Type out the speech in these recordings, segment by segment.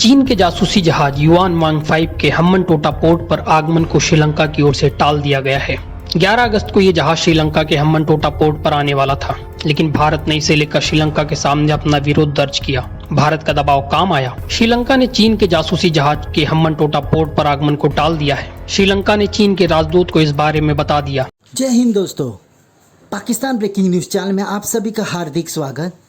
चीन के जासूसी जहाज युआन वांग 5 के हम्बनटोटा पोर्ट पर आगमन को श्रीलंका की ओर से टाल दिया गया है। 11 अगस्त को यह जहाज श्रीलंका के हम्बनटोटा पोर्ट पर आने वाला था, लेकिन भारत ने इसे लेकर श्रीलंका के सामने अपना विरोध दर्ज किया। भारत का दबाव काम आया। श्रीलंका ने चीन के जासूसी जहाज के हम्बनटोटा पोर्ट पर आगमन को टाल दिया है। श्रीलंका ने चीन के राजदूत को इस बारे में बता दिया। जय हिंद दोस्तों, पाकिस्तान ब्रेकिंग न्यूज़ चैनल में आप सभी का हार्दिक स्वागत।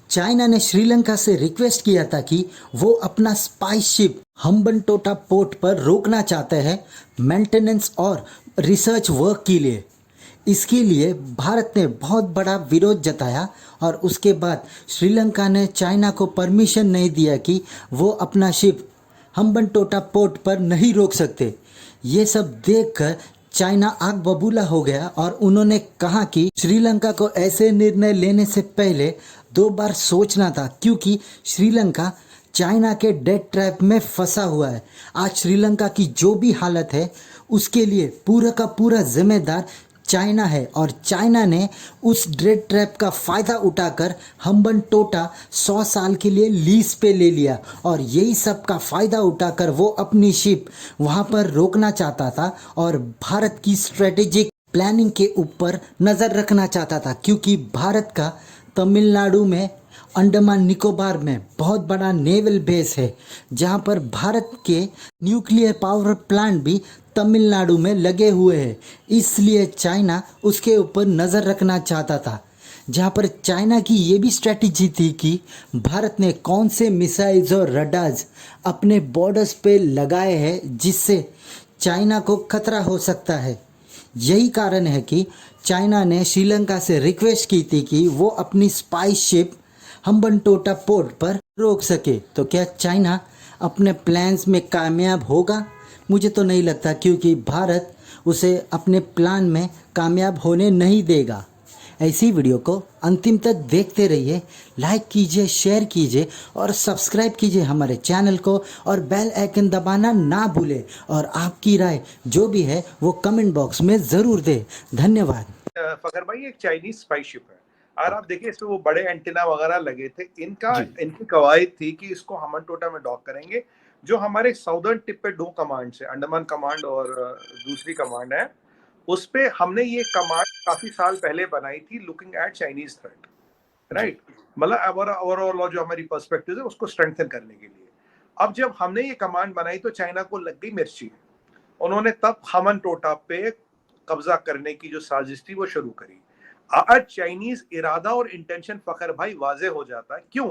चाइना ने श्रीलंका से रिक्वेस्ट किया था कि वो अपना स्पाई शिप हम्बनटोटा पोर्ट पर रोकना चाहते हैं मेंटेनेंस और रिसर्च वर्क के लिए। इसके लिए भारत ने बहुत बड़ा विरोध जताया और उसके बाद श्रीलंका ने चाइना को परमिशन नहीं दिया कि वो अपना शिप हम्बनटोटा पोर्ट पर नहीं रोक सकते। ये सब देखकर चाइना आग बबूला हो गया और उन्होंने कहा कि श्रीलंका को ऐसे निर्णय लेने से पहले 2 बार सोचना था, क्योंकि श्रीलंका चाइना के डेथ ट्रैप में फंसा हुआ है। आज श्रीलंका की जो भी हालत है उसके लिए पूरा का पूरा जिम्मेदार चाइना है और चाइना ने उस डेथ ट्रैप का फ़ायदा उठाकर हम्बनटोटा 100 साल के लिए लीज पे ले लिया और यही सब का फ़ायदा उठाकर वो अपनी शिप वहाँ पर रोकना चाहता था और भारत की स्ट्रेटेजिक प्लानिंग के ऊपर नज़र रखना चाहता था, क्योंकि भारत का तमिलनाडु में अंडमान निकोबार में बहुत बड़ा नेवल बेस है, जहाँ पर भारत के न्यूक्लियर पावर प्लांट भी तमिलनाडु में लगे हुए हैं। इसलिए चाइना उसके ऊपर नज़र रखना चाहता था, जहाँ पर चाइना की ये भी स्ट्रेटजी थी कि भारत ने कौन से मिसाइल्स और रडार्स अपने बॉर्डर्स पे लगाए हैं जिससे चाइना को खतरा हो सकता है। यही कारण है कि चाइना ने श्रीलंका से रिक्वेस्ट की थी कि वो अपनी स्पाई शिप हम्बनटोटा पोर्ट पर रोक सके। तो क्या चाइना अपने प्लान्स में कामयाब होगा? मुझे तो नहीं लगता, क्योंकि भारत उसे अपने प्लान में कामयाब होने नहीं देगा। ऐसी वीडियो को अंतिम तक देखते रहिए, लाइक कीजिए, शेयर कीजिए और सब्सक्राइब कीजिए हमारे चैनल को और बेल आइकन दबाना ना भूलें और आपकी राय जो भी है वो कमेंट बॉक्स में ज़रूर दें। धन्यवाद। फखर भाई, एक चाइनीज स्पाई शिप है। अगर आप देखिए इसमें वो बड़े एंटीना वगैरह लगे थे। इनकी कवायद थी कि इसको हम्बनटोटा में डॉक करेंगे। जो हमारे साउदर्न टिप पे 2 कमांड है, अंडमान कमांड और दूसरी कमांड है, उस पे हमने ये कमांड काफी साल पहले बनाई थी, looking at Chinese threat, right. मतलब ओवरऑल जो हमारी पर्सपेक्टिव है उसको स्ट्रेंथन करने के लिए। अब जब हमने ये कमांड बनाई तो चाइना को लग गई मिर्ची। उन्होंने तब हम्बनटोटा पे कब्जा करने की जो साजिश थी वो शुरू करी। आज चाइनीज इरादा और इंटेंशन फखर भाई वाजे हो जाता है। क्यों?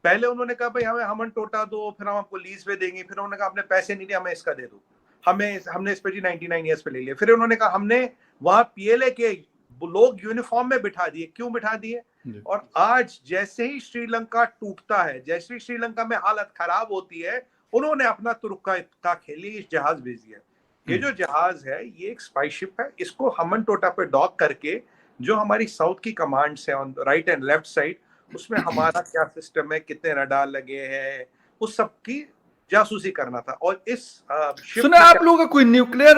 पहले उन्होंने कहा भाई हमें हम्बनटोटा दो, फिर हम आपको लीज पे देंगे। फिर उन्होंने कहा आपने पैसे नहीं दिए, हमें इसका दे दो। हमने इस पे जी 99 ईयर्स पे ले लिया। फिर उन्होंने कहा हमने वहां पीएलए के लोग यूनिफॉर्म में बिठा दिए। क्यों बिठा दिए? और आज जैसे ही श्रीलंका टूटता है, जैसे ही श्रीलंका में हालत खराब होती है, उन्होंने अपना तुरुक्का का खेली, इस जहाज भेज दिया। ये जो जहाज है ये एक स्पाई शिप है। इसको हम्बनटोटा पे डॉक करके जो हमारी साउथ की कमांड्स है on right and left side, उसमें हमारा क्या सिस्टम है, कितने रडार लगे हैं, उस सब की जासूसी करना था। और इस सुना आप लोगों का कोई न्यूक्लियर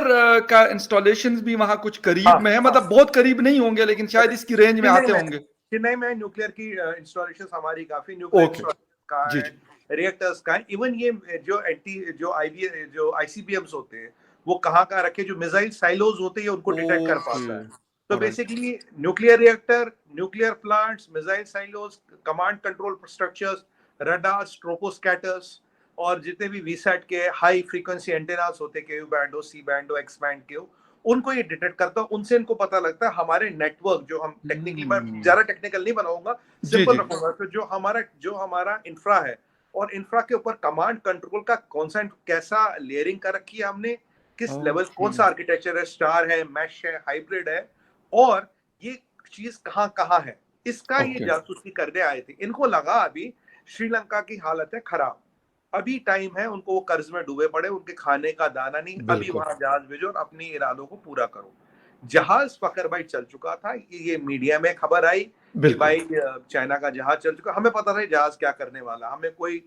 का इंस्टॉलेशंस भी वहां कुछ करीब में है? मतलब बहुत करीब नहीं होंगे लेकिन शायद इसकी रेंज में आते होंगे। चेन्नई में न्यूक्लियर की इंस्टॉलेशंस हमारी काफी न्यूक्लियर का है, रिएक्टर्स का है। इवन ये जो आईसीबीएम्स होते हैं वो कहाँ रखे, जो मिसाइल साइलोज होते हैं उनको डिटेक्ट कर पाता है। तो basically nuclear reactor, nuclear plants, missile silos, command control structures, radars, troposcatters और जितने भी वीसैट के हाई फ्रीक्वेंसी एंटेनास होते हैं, केयू बैंड हो, सी बैंड हो, एक्स बैंड के हो, उनको ये डिटेक्ट करता है। उनसे इनको पता लगता है हमारे नेटवर्क, जो हम टेक्निकली, मैं ज्यादा टेक्निकल नहीं बनाऊंगा, सिंपल रखूंगा। तो जो हमारा इंफ्रा है और इंफ्रा के ऊपर कमांड कंट्रोल का कौन सा कैसा लेयरिंग कर रखी है हमने, किस लेवल, कौन सा आर्किटेक्चर है, स्टार है, मैश है, हाइब्रिड है, और ये चीज कहाँ है, इसका ये जासूसी करने आए थे। इनको लगा अभी श्रीलंका की हालत है खराब, अभी टाइम है, उनको वो कर्ज में डूबे पड़े, उनके खाने का दाना नहीं, अभी वहां जहाज भेजो और अपनी इरादों को पूरा करो। जहाज फकर भाई चल चुका था। ये मीडिया में खबर आई कि भाई चाइना का जहाज चल चुका। हमें पता था जहाज क्या करने वाला, हमें कोई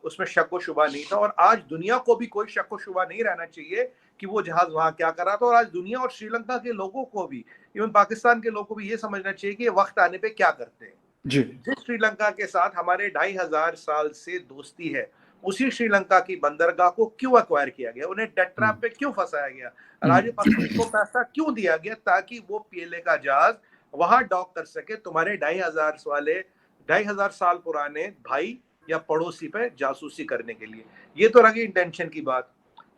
उसमें शक व शुबा नहीं था। और आज दुनिया को भी कोई शक व शुबा नहीं रहना चाहिए कि वो जहाज वहां क्या कर रहा था। और आज दुनिया और श्रीलंका के लोगों को भी, इवन पाकिस्तान के लोगों को भी ये समझना चाहिए कि वक्त आने पे क्या करते हैं। जिस श्रीलंका के साथ हमारे 2500 साल से दोस्ती है, उसी श्रीलंका की बंदरगाह को क्यों एक्वायर किया गया, उन्हें डेट ट्रैप पे क्यों फंसाया गया, राजपक्षे को पैसा क्यों दिया गया ताकि वो पीएलए का जहाज वहां डॉक कर सके तुम्हारे 2,500 साल पुराने भाई या पड़ोसी पे जासूसी करने के लिए। ये तो रही इंटेंशन की बात।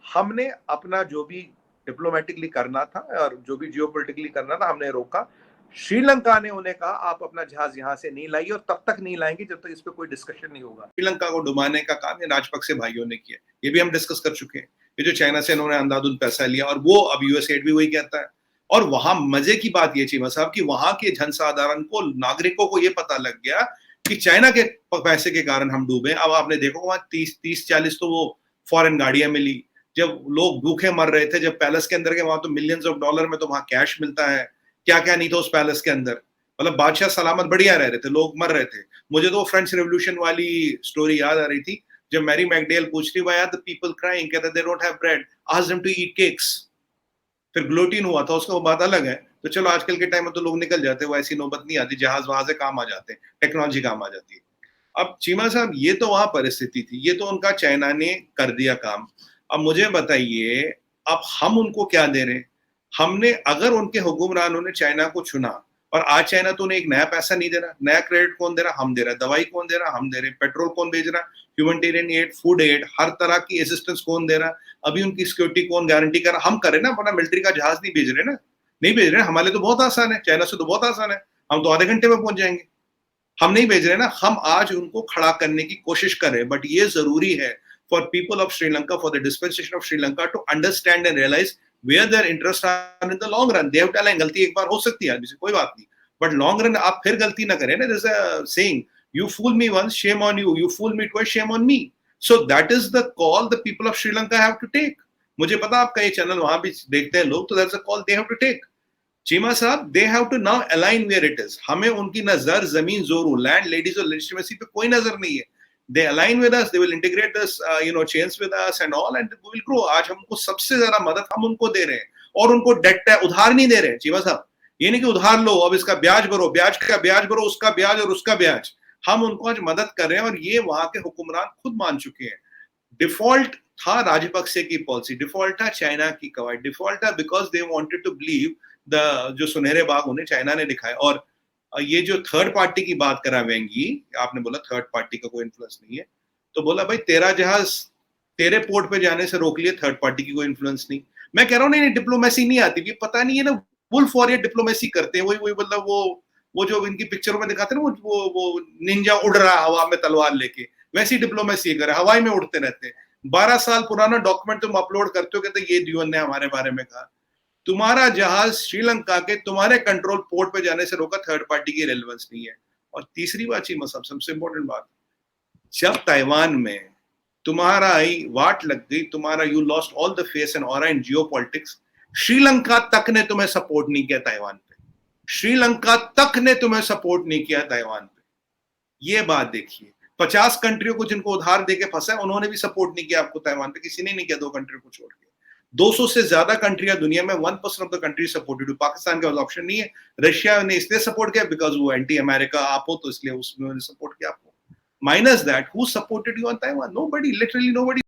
हमने अपना जो भी डिप्लोमेटिकली करना था और जो भी जियोपॉलिटिकली करना था हमने रोका। श्रीलंका ने उन्हें कहा आप अपना जहाज यहाँ से नहीं लाइए और तब तक नहीं लाएंगे जब तक इस पे कोई डिस्कशन नहीं होगा। श्रीलंका को डुबाने का काम ये राजपक्षे भाइयों ने किया, ये भी हम डिस्कस कर चुके हैं। ये जो चाइना से इन्होंने अंधाधुंध पैसा लिया और वो अब यूएसएड भी वही कहता है। और वहां मजे की बात ये चीमा साहब कि वहां के जनसाधारण को, नागरिकों को ये पता लग गया कि चाइना के पैसे के कारण हम डूबे। अब आपने देखो वहां 30-40 तो वो फॉरेन गाड़ियां मिली, जब लोग भूखे मर रहे थे, जब पैलेस के अंदर के वहां तो मिलियंस ऑफ डॉलर में तो वहां कैश मिलता है, क्या क्या नहीं था उस पैलेस के अंदर। मतलब बादशाह सलामत बढ़िया रह रहे थे, लोग मर रहे थे। मुझे तो फ्रेंच रेवोल्यूशन वाली स्टोरी याद आ रही थी जब मैरी मैकडेल पूछ रही why are the people crying, कहते they don't have bread, ask them to eat cakes. फिर ग्लोटीन हुआ था उसका, वो बात अलग है। तो चलो आजकल के टाइम में तो लोग निकल जाते हैं, वो ऐसी नौबत नहीं आती, जहाज वहां से काम आ जाते हैं, टेक्नोलॉजी काम आ जाती है। अब चीमा साहब ये तो वहां परिस्थिति थी, ये तो उनका चाइना ने कर दिया काम। अब मुझे बताइए अब हम उनको क्या दे रहे हैं? हमने अगर उनके हुक्मरानों ने चाइना को चुना और आज चाइना तो उन्हें एक नया पैसा नहीं दे रहा, नया क्रेडिट कौन दे रहा? हम दे रहा। दवाई कौन दे रहा? हम दे रहे। पेट्रोल कौन भेज रहा? ह्यूमैनिटेरियन एड, फूड एड, हर तरह की असिस्टेंस कौन दे रहा? अभी उनकी सिक्योरिटी कौन गारंटी कर रहा? हम कर रहे ना, अपना मिलिट्री का जहाज नहीं भेज रहे ना, नहीं भेज रहे। हमारे तो बहुत आसान है, चाइना से तो बहुत आसान है, हम तो आधे घंटे में पहुंच जाएंगे। हम नहीं भेज रहे ना, हम आज उनको खड़ा करने की कोशिश कर रहे हैं। बट ये जरूरी है for people of Sri Lanka, for the dispensation of Sri Lanka to understand and realise where their interest are in the long run. They have to align. गलती एक बार हो सकती है आदमी से, कोई बात नहीं, बट लॉन्ग रन आप फिर गलती ना करें ना। There is a saying, you fool me once, shame on you. You fool me twice, shame on me. So that is the call the people of Sri Lanka have to take. मुझे पता आपका ये channel वहां भी देखते हैं लोग, तो that's a call they have to take. Cheema साहब, they have to now align where it is. हमें उनकी नजर जमीन जोरू, लैंड, लेडीज और लेजिटिमेसी पे कोई नजर नहीं है। They align with us, they will integrate this, chains with us and all, and we will grow. आज हमको सबसे ज्यादा मदद हम उनको दे रहे हैं और उनको डेट उधार नहीं दे रहे हैं। चीमा साहब, ये नहीं कि उधार लो अब इसका ब्याज भरो, ब्याज का ब्याज भरो, उसका ब्याज और उसका ब्याज। हम उनको आज मदद कर रहे हैं और ये वहां के हुक्मरान खुद मान चुके हैं। डिफॉल्ट था राजपक्षे की पॉलिसी, डिफॉल्ट था चाइना की कवायद, डिफॉल्ट था because they wanted to believe the जो सुनहरे बाग उन्हें चाइना ने दिखाए। और ये जो थर्ड पार्टी की बात करा वेंगी, आपने बोला थर्ड पार्टी का कोई इन्फ्लुएंस नहीं है, तो बोला भाई तेरा जहाज तेरे पोर्ट पे जाने से रोक लिए, थर्ड पार्टी की कोई इन्फ्लुएंस नहीं। मैं कह रहा हूँ नहीं डिप्लोमेसी नहीं आती, पता नहीं है ना, वुल्फ वॉरियर डिप्लोमेसी करते हैं। वही मतलब वो जो इनकी पिक्चरों में दिखाते हैं ना, वो निंजा उड़ रहा है हवा में तलवार लेके, वैसी डिप्लोमेसी करे, हवाई में उड़ते रहते हैं। 12 साल पुराना डॉक्यूमेंट तुम अपलोड करते हो, कहते ये यूएन ने हमारे बारे में कहा। तुम्हारा जहाज श्रीलंका के तुम्हारे कंट्रोल पोर्ट पे जाने से रोका, थर्ड पार्टी की रेलेवेंस नहीं है। और तीसरी बात चीमा साहब, सबसे इंपॉर्टेंट बात, जब ताइवान में तुम्हारा आई वाट लग गई, तुम्हारा you lost all the face and aura in geopolitics, Sri Lanka तक ने तुम्हें सपोर्ट नहीं किया ताइवान पे, श्रीलंका तक ने तुम्हें सपोर्ट नहीं किया ताइवान पे। ये बात देखिए, 50 कंट्रियों को जिनको उधार देके फंसा है उन्होंने भी सपोर्ट नहीं किया आपको ताइवान पे, किसी ने नहीं किया 2 कंट्रियों को छोड़ के। 200 से ज्यादा कंट्रियां दुनिया में, 1% of the country supported. Pakistan का ऑप्शन नहीं है। रशिया ने इसलिए सपोर्ट किया बिकॉज वो एंटी अमेरिका आप हो, तो इसलिए उसने सपोर्ट किया आपको। Minus that, who supported you on Taiwan? Nobody, literally nobody.